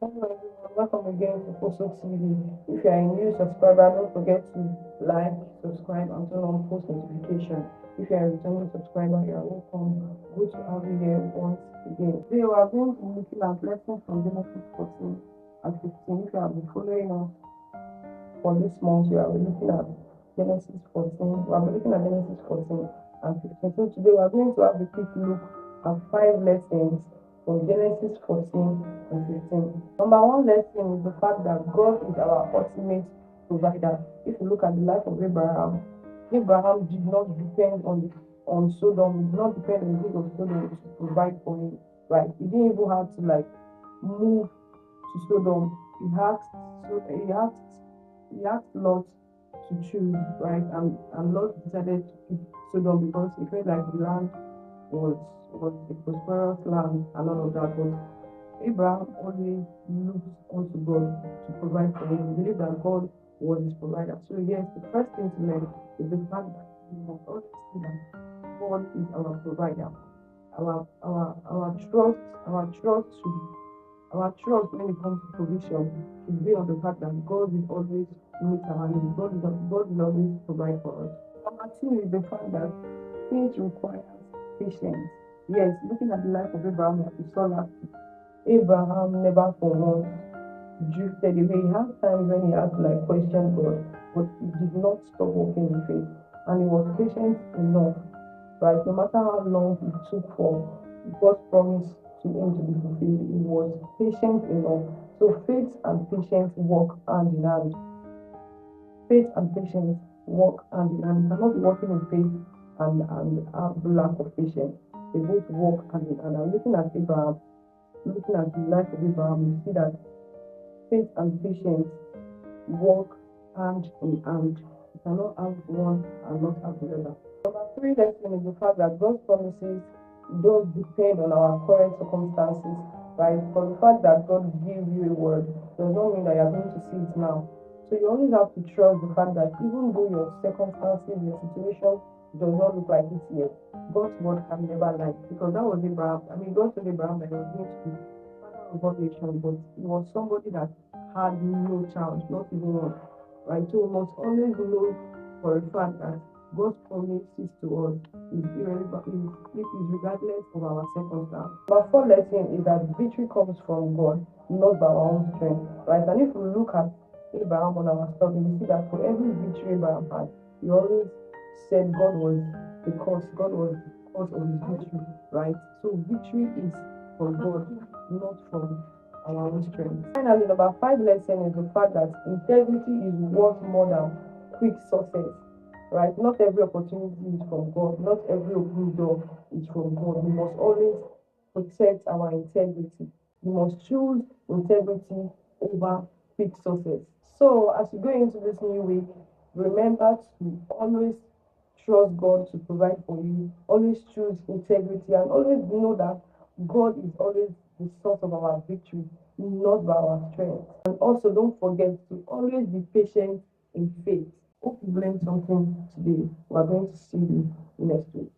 Hello everyone, welcome again to Posto TV. If you are a new subscriber, don't forget to like, subscribe, and turn on post notification. If you are a returning subscriber, you are welcome. Good to have you here once again. Today we are going to be looking at lessons from Genesis 14 and 15. If you have been following us for this month, you are looking at Genesis 14. We are looking at Genesis 14 and 15. So today we are going to have a quick look at 5 lessons from Genesis 14 and 15. Number one lesson is the fact that God is our ultimate provider. If you look at the life of Abraham, Abraham did not depend on Sodom, he did not depend on the king of Sodom to provide for him. Right? He didn't even have to move to Sodom. He asked Lot to choose, right? And Lot decided to pick Sodom because he felt like the land was a prosperous land and all of that. But Abraham always looked unto God to provide for him. He believed that God was his provider. So yes, the first thing to learn is the fact that we must always see that God is our provider. Our trust when it comes to provision should be on the fact that God will always meet our needs. God will always provide for us. Number two is the fact that faith requires patience. Yes, looking at the life of Abraham, like we saw last week, Abraham never for once drifted away. He had times when he had to question God, but he did not stop walking in faith, and he was patient enough, right? No matter how long it took for God's promise to him to be fulfilled, he was patient enough. So faith and patience work hand in hand. Faith and patience work hand in hand. You cannot be working in faith and have lack of patience. They both work hand in hand. And looking at the life of Abraham, you see that faith and patience work hand in hand. You cannot have one and not have the other. Number three lesson is the fact that God's promises don't depend on our current circumstances, right? For the fact that God gives you a word does not mean that you are going to see it now. So you always have to trust the fact that even though your circumstances, your situation does not look like it yet, God's word can never lie. Because that was Abraham. God told Abraham that he was going to be father of all nations, but he was somebody that had no child, not even one. Right? So we must always know for a fact that God's promises to us is irrelevant, is regardless of our circumstance. Our fourth lesson is that victory comes from God, not by our own strength. Right? And if we look at Abraham on our story, we see that for every victory Abraham had, he always said God was the cause of his victory. Right? So victory is from God, not from our own strength. Finally, number five lesson is the fact that integrity is worth more than quick success. Right? Not every opportunity is from God. Not every open door is from God. We must always protect our integrity. We must choose integrity over quick success. So as you go into this new week, remember to always trust God to provide for you. Always choose integrity and always know that God is always the source of our victory, not by our strength. And also don't forget to always be patient in faith. Hope you've learned something today. We are going to see you next week.